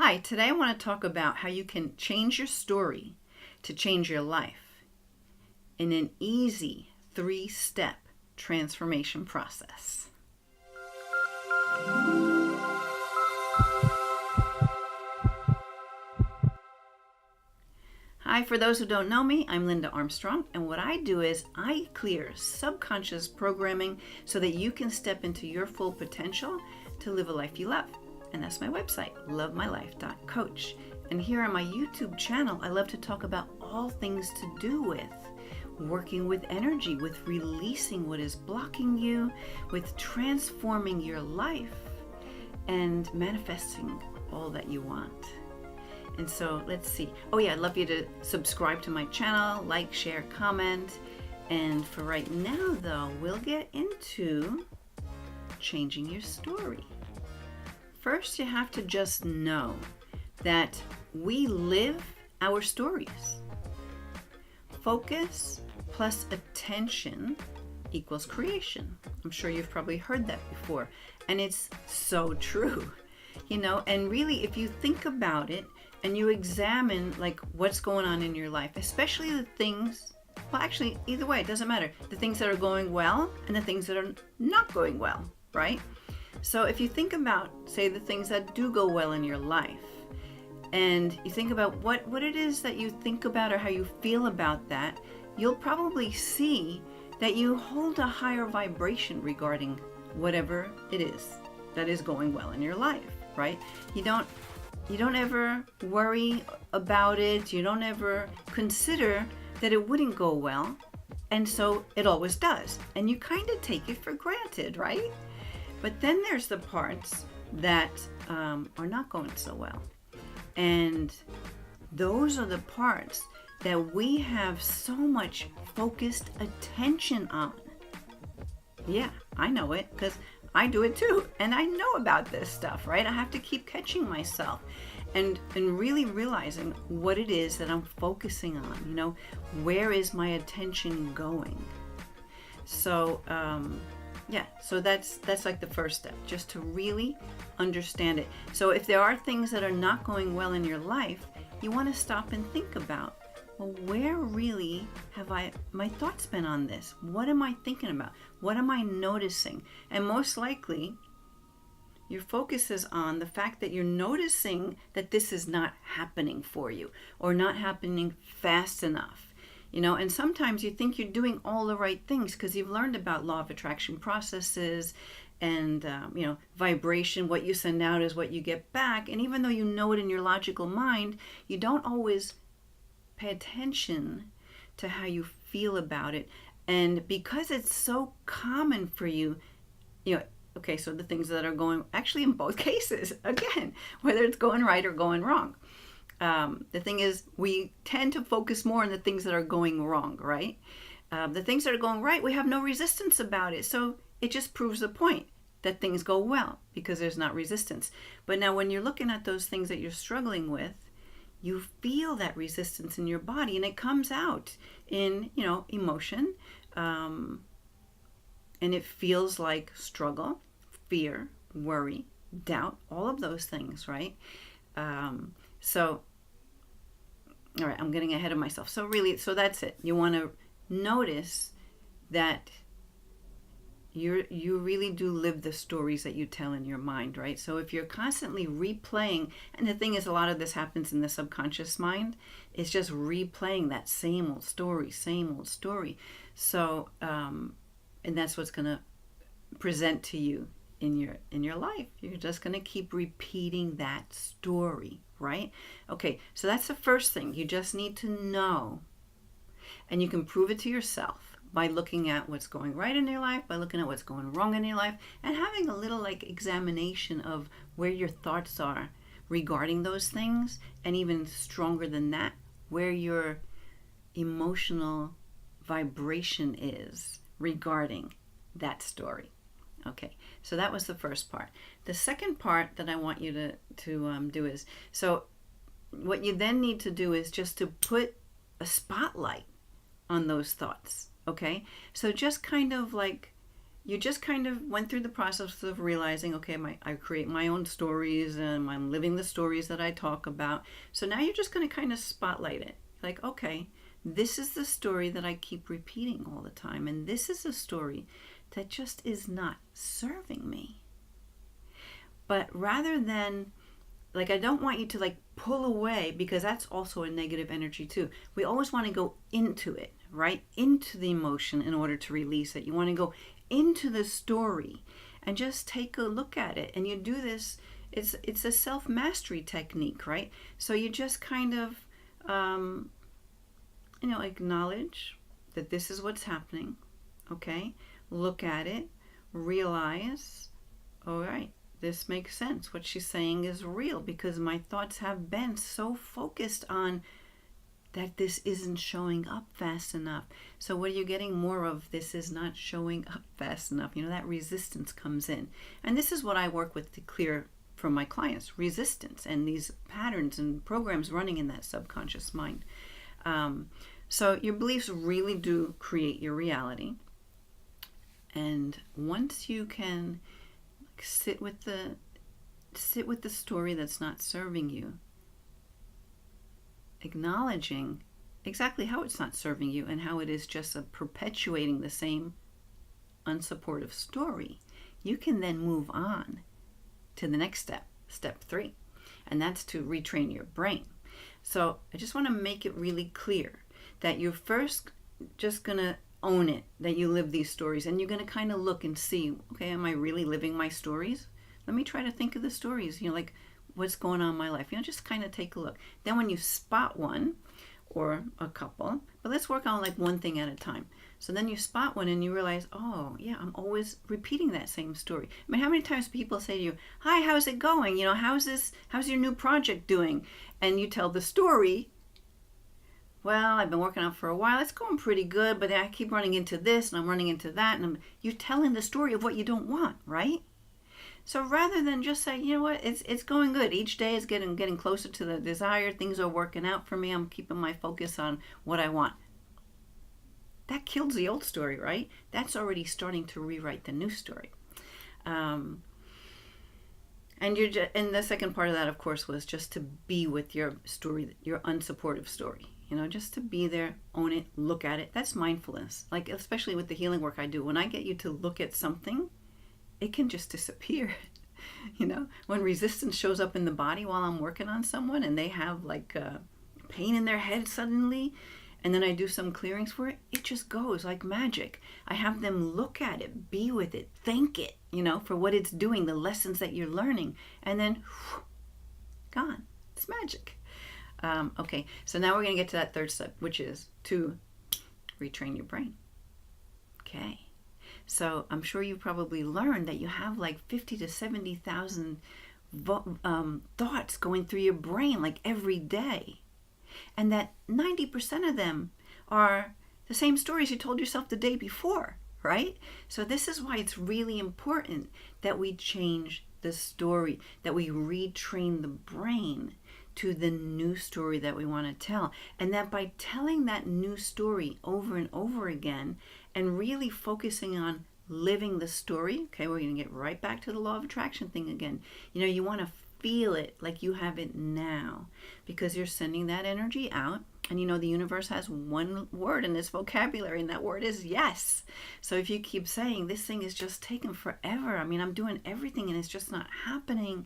Hi, today I want to talk about how you can change your story to change your life in an easy 3-step transformation process. Hi, for those who don't know me, I'm Linda Armstrong, and what I do is I clear subconscious programming so that you can step into your full potential to live a life you love. And that's my website, lovemylife.coach. And here on my YouTube channel, I love to talk about all things to do with working with energy, with releasing what is blocking you, with transforming your life, and manifesting all that you want. And so let's see. Oh yeah, I'd love you to subscribe to my channel, like, share, comment. And for right now though, we'll get into changing your story. First, you have to just know that we live our stories. Focus plus attention equals creation. I'm sure you've probably heard that before. And it's so true, and really if you think about it and you examine like what's going on in your life, especially the things, well actually either way, it doesn't matter. The things that are going well and the things that are not going well, right? So if you think about, say, the things that do go well in your life, and you think about what it is that you think about or how you feel about that, you'll probably see that you hold a higher vibration regarding whatever it is that is going well in your life, right? You don't ever worry about it. You don't ever consider that it wouldn't go well. And so it always does. And you kind of take it for granted, right? But then there's the parts that are not going so well. And those are the parts that we have so much focused attention on. Yeah, I know it because I do it too. And I know about this stuff, right? I have to keep catching myself and really realizing what it is that I'm focusing on. Where is my attention going? So, so that's like the first step, just to really understand it. So if there are things that are not going well in your life, you want to stop and think about, well, where really have my thoughts been on this? What am I thinking about? What am I noticing? And most likely, your focus is on the fact that you're noticing that this is not happening for you or not happening fast enough. And sometimes you think you're doing all the right things because you've learned about law of attraction processes and, vibration. What you send out is what you get back. And even though you know it in your logical mind, you don't always pay attention to how you feel about it. And because it's so common for you, okay, so the things that are going, actually in both cases, again, whether it's going right or going wrong. The thing is, we tend to focus more on the things that are going wrong, right? The things that are going right, we have no resistance about it. So it just proves the point that things go well because there's not resistance. But now when you're looking at those things that you're struggling with, you feel that resistance in your body and it comes out in, emotion. And it feels like struggle, fear, worry, doubt, all of those things, right? So, all right, I'm getting ahead of myself. So that's it. You want to notice that you really do live the stories that you tell in your mind, right? So if you're constantly replaying, and the thing is, a lot of this happens in the subconscious mind, it's just replaying that same old story. So, and that's what's going to present to you in your life. You're just going to keep repeating that story, right? Okay, so that's the first thing. You just need to know, and you can prove it to yourself by looking at what's going right in your life, by looking at what's going wrong in your life, and having a little examination of where your thoughts are regarding those things, and even stronger than that, where your emotional vibration is regarding that story. Okay, so that was the first part. The second part that I want you to do is, so what you then need to do is just to put a spotlight on those thoughts, okay? So just kind of you just kind of went through the process of realizing, okay, I create my own stories and I'm living the stories that I talk about. So now you're just going to kind of spotlight it. Like, okay, this is the story that I keep repeating all the time. And this is a story that just is not serving me. But rather than, like, I don't want you to like pull away, because that's also a negative energy too. We always want to go into it, right? Into the emotion in order to release it. You want to go into the story and just take a look at it. And you do this, it's a self-mastery technique, right? So you just kind of, acknowledge that this is what's happening, okay? Look at it, realize, all right, this makes sense. What she's saying is real, because my thoughts have been so focused on that this isn't showing up fast enough. So what are you getting more of? This is not showing up fast enough. That resistance comes in. And this is what I work with to clear from my clients, resistance and these patterns and programs running in that subconscious mind. So your beliefs really do create your reality. And once you can sit with the story that's not serving you, acknowledging exactly how it's not serving you and how it is just perpetuating the same unsupportive story, you can then move on to the next step, step 3, and that's to retrain your brain. So I just want to make it really clear that you're first just going to own it, that you live these stories, and you're going to kind of look and see, okay, am I really living my stories? Let me try to think of the stories, like what's going on in my life. Just kind of take a look. Then when you spot one or a couple, but let's work on like one thing at a time. So then you spot one and you realize, oh yeah, I'm always repeating that same story. I mean, how many times people say to you, hi, how's it going? How's your new project doing? And you tell the story, well, I've been working on it for a while. It's going pretty good, but I keep running into this and I'm running into that. And you're telling the story of what you don't want, right? So rather than just say, you know what, it's going good. Each day is getting closer to the desire. Things are working out for me. I'm keeping my focus on what I want. That kills the old story, right? That's already starting to rewrite the new story. And the second part of that, of course, was just to be with your story, your unsupportive story. Just to be there, own it, look at it. That's mindfulness. Like, especially with the healing work I do, when I get you to look at something, it can just disappear. When resistance shows up in the body while I'm working on someone and they have like pain in their head suddenly, and then I do some clearings for it, it just goes like magic. I have them look at it, be with it, thank it, for what it's doing, the lessons that you're learning, and then gone. It's magic. Okay, so now we're going to get to that third step, which is to retrain your brain. Okay, so I'm sure you probably learned that you have like 50 to 70,000 thoughts going through your brain like every day, and that 90% of them are the same stories you told yourself the day before, right? So this is why it's really important that we change the story, that we retrain the brain to the new story that we want to tell. And that by telling that new story over and over again and really focusing on living the story, okay, we're going to get right back to the law of attraction thing again. You want to feel it like you have it now, because you're sending that energy out. And the universe has one word in its vocabulary, and that word is yes. So if you keep saying this thing is just taking forever, I mean, I'm doing everything and it's just not happening,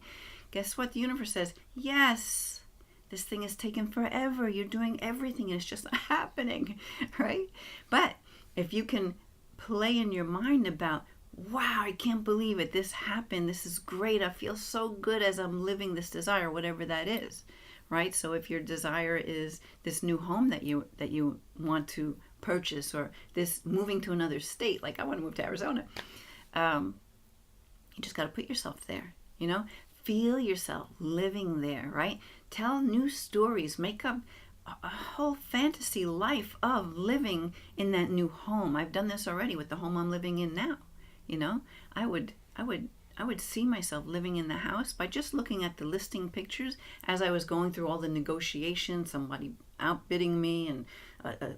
guess what? The universe says, yes, this thing is taking forever. You're doing everything and it's just not happening, right? But if you can play in your mind about, wow, I can't believe it. This happened. This is great. I feel so good as I'm living this desire, whatever that is, right? So if your desire is this new home that you want to purchase, or this moving to another state, like I want to move to Arizona, you just got to put yourself there, feel yourself living there, right? Tell new stories, make up a whole fantasy life of living in that new home. I've done this already with the home I'm living in now. I would see myself living in the house by just looking at the listing pictures as I was going through all the negotiations, somebody outbidding me, and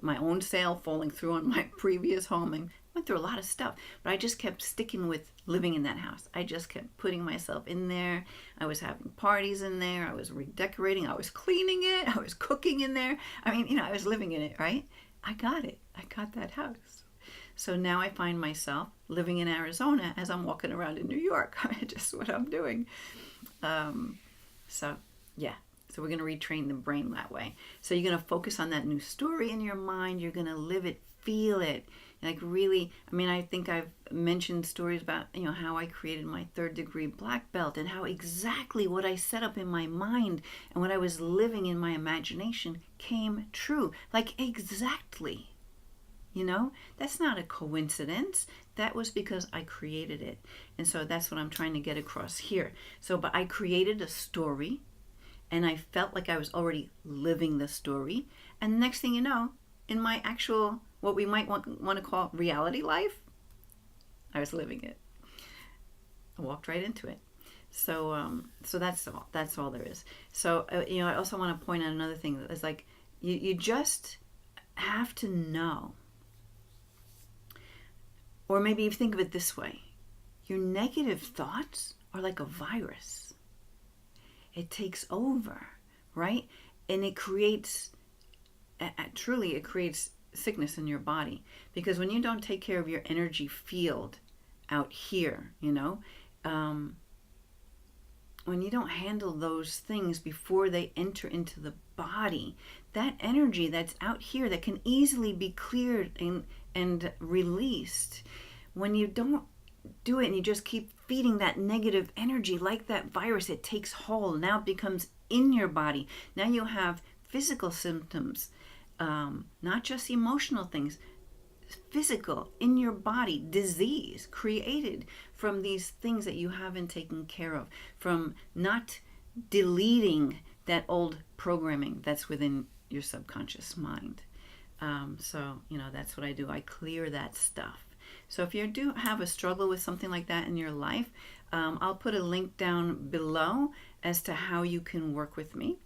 my own sale falling through on my previous home. And Went through a lot of stuff, but I just kept sticking with living in that house. I just kept putting myself in there. I was having parties in there. I was redecorating. I was cleaning it. I was cooking in there. I mean, I was living in it, right? I got it. I got that house. So now I find myself living in Arizona as I'm walking around in New York. Just what I'm doing. So we're going to retrain the brain that way. So you're going to focus on that new story in your mind. You're going to live it, feel it. Like really, I think I've mentioned stories about, how I created my 3rd degree black belt and how exactly what I set up in my mind and what I was living in my imagination came true. Like exactly. That's not a coincidence. That was because I created it. And so that's what I'm trying to get across here. But I created a story and I felt like I was already living the story. And the next thing you know, in my actual, what we might want to call reality life, I was living it. I walked right into it. So that's all there is. So, I also want to point out another thing that is like, you just have to know. Or maybe you think of it this way. Your negative thoughts are like a virus. It takes over, right? And it creates, truly it creates sickness in your body. Because when you don't take care of your energy field out here, when you don't handle those things before they enter into the body, that energy that's out here that can easily be cleared and released, when you don't do it and you just keep feeding that negative energy like that virus, it takes hold. Now it becomes in your body. Now you have physical symptoms, not just emotional things, physical in your body, disease created from these things that you haven't taken care of, from not deleting that old programming that's within your subconscious mind. So that's what I do. I clear that stuff. So if you do have a struggle with something like that in your life, I'll put a link down below as to how you can work with me.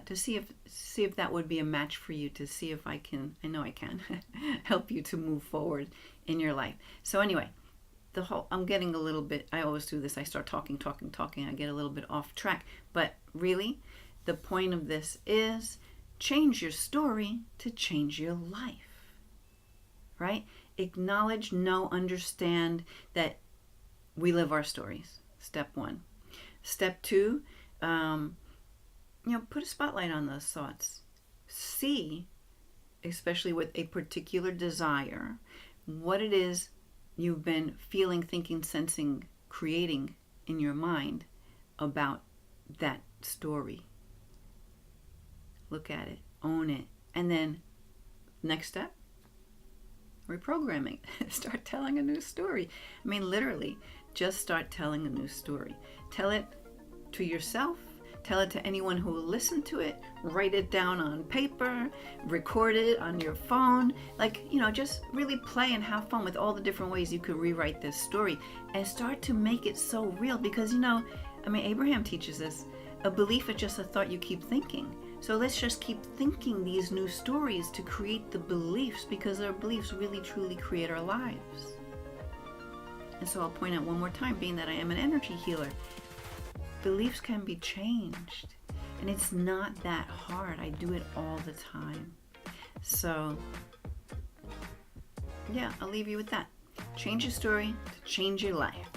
To see if that would be a match for you, to see if I know I can help you to move forward in your life. So anyway, I'm getting a little bit, I always do this, I start talking, I get a little bit off track, but really the point of this is change your story to change your life, right? Acknowledge, know, understand that we live our stories. Step 1. Step 2, put a spotlight on those thoughts. See, especially with a particular desire, what it is you've been feeling, thinking, sensing, creating in your mind about that story. Look at it, own it, and then next step, reprogramming. Start telling a new story. Literally, just start telling a new story. Tell it to yourself. Tell it to anyone who will listen to it. Write it down on paper. Record it on your phone. Just really play and have fun with all the different ways you could rewrite this story and start to make it so real. Because, Abraham teaches us, a belief is just a thought you keep thinking. So let's just keep thinking these new stories to create the beliefs, because our beliefs really truly create our lives. And so I'll point out one more time, being that I am an energy healer, beliefs can be changed, and it's not that hard. I do it all the time. So I'll leave you with that. Change your story to change your life.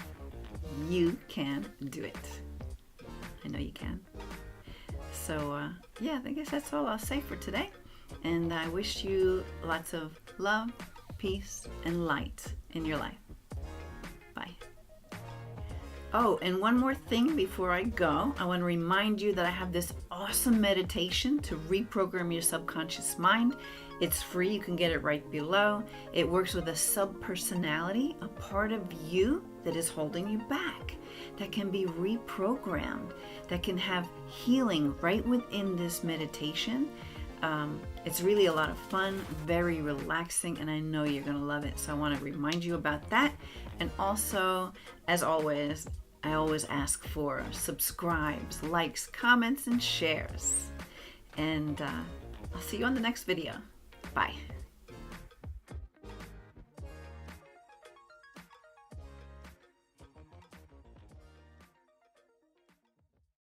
You can do it. I know you can. So I guess that's all I'll say for today. And I wish you lots of love, peace, and light in your life. Bye. Oh, and one more thing before I go. I want to remind you that I have this awesome meditation to reprogram your subconscious mind. It's free. You can get it right below. It works with a subpersonality, a part of you that is holding you back, that can be reprogrammed, that can have healing right within this meditation. It's really a lot of fun, very relaxing, and I know you're going to love it. So I want to remind you about that. And also, as always, I always ask for subscribes, likes, comments, and shares. And I'll see you on the next video. Bye.